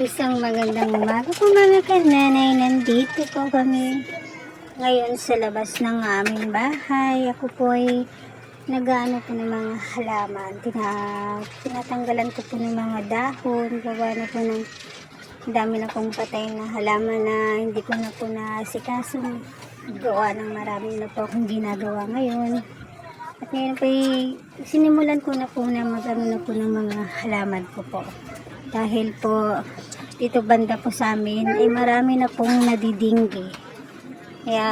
Isang magandang umaga po mga kananay. Nandito po kami ngayon sa labas ng aming bahay. Ako po ay nag-ano po ng mga halaman. Tinatanggalan ko po ng mga dahon. Gawa na po ng dami na pong patay na halaman na hindi ko na po naasikaso. Gawa ng marami na po akong ginagawa ngayon. At ngayon po ay sinimulan ko na po na mag-ano na po ng mga halaman ko po. Dahil po dito banda po sa amin ay marami na pong nadidinggi. Kaya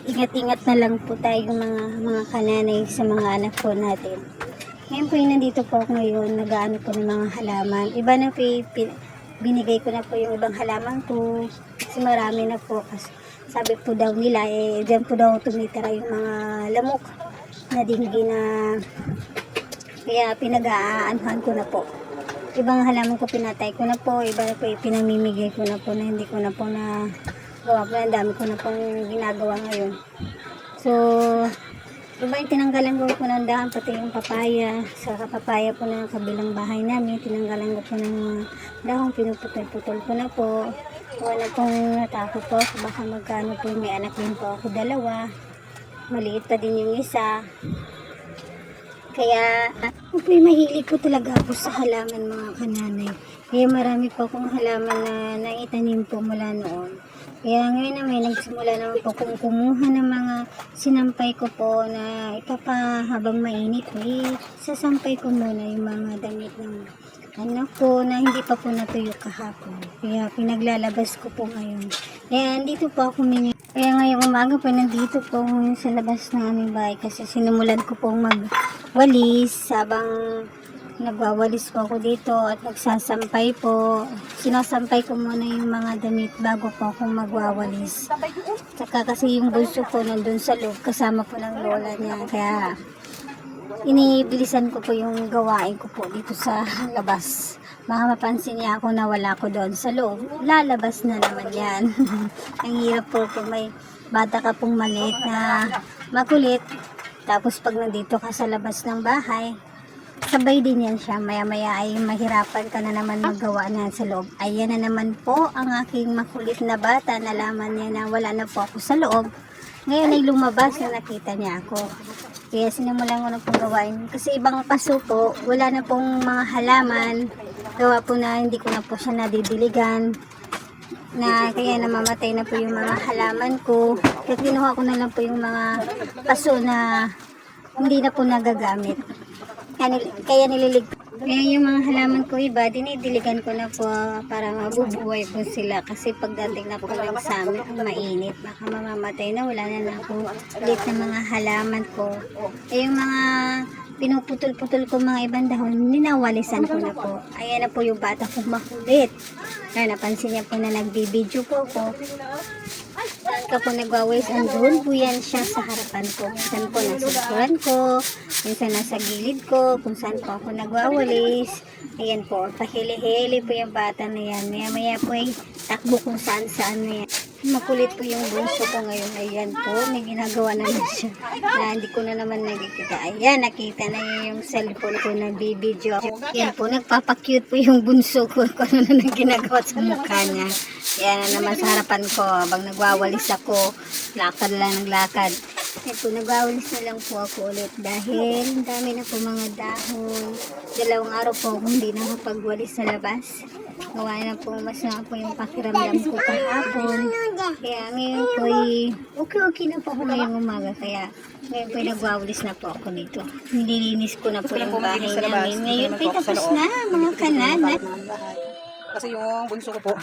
ingat-ingat na lang po tayo mga kananay sa mga anak po natin. Ngayon po nandito po ako ngayon, nag-aano po ng mga halaman. Iba na po binigay ko na po yung ibang halaman ko kasi marami na po. Kasi sabi po daw nila dyan po daw tumitira yung mga lamok na dinggi na kaya pinag-aanuhan ko na po. Ibang halaman ko pinatay ko na po, iba na po pinamimigay ko na po na hindi ko na po na gawa po, ang dami ko na pong ginagawa ngayon. So, iba yung tinanggalan ko po ng dahon, pati yung papaya, sa papaya po ng kabilang bahay namin, tinanggalan ko po ng dahon, pinuputol-putol ko na po. Wala pong natakot po, baka magkano po, may anak din po ako, 2, maliit pa din yung isa. Kaya, ako mahilig po talaga ako sa halaman mga kananay. Kaya marami po akong halaman na naitanim po mula noon. Kaya ngayon na may nagsimula naman po kung kumuha ng mga sinampay ko po na habang mainit. Sasampay ko muna yung mga damit ng anak ko na hindi pa po natuyo kahapon. Kaya pinaglalabas ko po ngayon. Kaya andito po ako Kaya ngayong umaga po nandito po ngayon sa labas ng aming bahay kasi sinimulan ko pong magwalis habang nagwawalis po ako dito at nagsasampay po. Sinasampay ko muna yung mga damit bago po akong magwawalis. Saka kasi yung bunso ko nandun sa loob kasama po ng lola niya. Kaya inibilisan ko po yung gawain ko po dito sa labas. Baka mapansin niya ako na wala ko doon sa loob. Lalabas na naman yan. Ang hirap po kung may bata ka pong maliit na makulit. Tapos pag nandito ka sa labas ng bahay, sabay din yan siya. Maya-maya ay mahirapan ka na naman magawa na sa loob. Ayan na naman po ang aking makulit na bata. Nalaman niya na wala na po ako sa loob. Ngayon ay lumabas na nakita niya ako. Kaya sinimulan ko na pong gawain. Kasi ibang paso po, wala na pong mga halaman. Gawa po na hindi ko na po siya nadidiligan. Kaya namamatay na po yung mga halaman ko. Kaya kinuha ko na lang po yung mga paso na hindi na po nagagamit. Kaya nililigtas. Kaya yung mga halaman ko iba, dinidiligan ko na po para mabubuhay po sila. Kasi pagdating na po ng summer, mainit. Baka mamamatay na, wala na ako ulit na mga halaman ko. Yung mga pinuputol-putol ko mga ibang dahon, ninawalisan ko na po. Ayan na po yung bata kong makulit. Kaya napansin niya po na nagbibideo po ko. Saan ka po nagwawalis, andun po yan siya sa harapan ko. Minsan po nasa likuran ko, minsan nasa gilid ko, kung saan po ako nagwawalis. Ayan po, pahili-hili po yung bata na yan. Maya-maya po ay takbo kung saan-saan na yan. Makulit po yung bunso ko ngayon. Ayan po, may ginagawa naman siya na hindi ko na naman nakikita. Ayan, nakita na niya yung cellphone ko na bibidyo. Ayan po, nagpapakute po yung bunso ko kung ano na ginagawa sa mukha niya. Ayan na naman sa harapan ko, habang nagwawalis ako, lakad lang naglakad. Ayan po, nagwawalis na lang po ako ulit dahil dami na po mga dahon. 2 araw po akong hindi nakapagwalis sa labas. Gawa na po, mas na po yung pakiramdam ko kahapon. Kaya ngayon po okay na po ako ngayong umaga. Kaya ngayon po nagwawalis na po ako dito. Nililinis ko na po yung bahay namin. Ngayon po tapos na mga kanana. Kasi yung bunso ko po,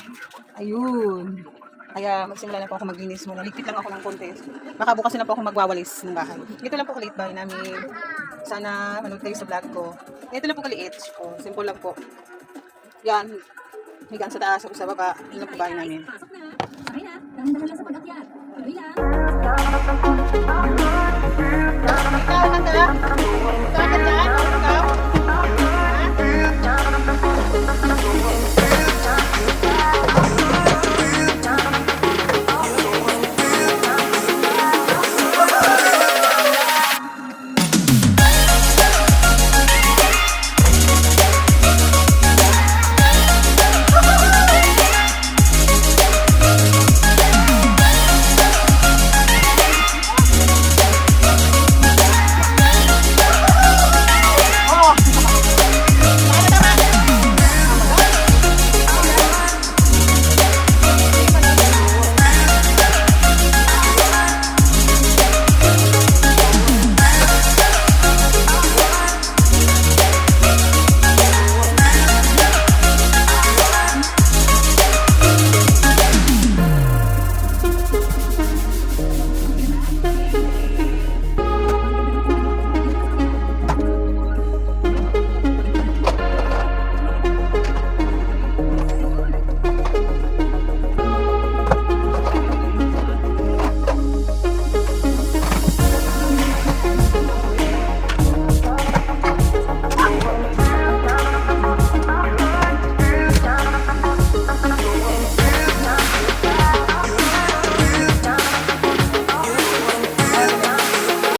ayun. Kaya magsimula na po ako maglinis muna. Ligpit lang ako ng konti. Baka bukas na po ako magwawalis ng bahay. Ito lang po kaliit bahay namin. Sana manood kayo sa vlog ko. Ito lang po kaliit. Oh, simple lang po. Yan. Higaan sa taas, sa baba. Yun lang po bahay namin. Ikaw na ka? Ikaw na ka?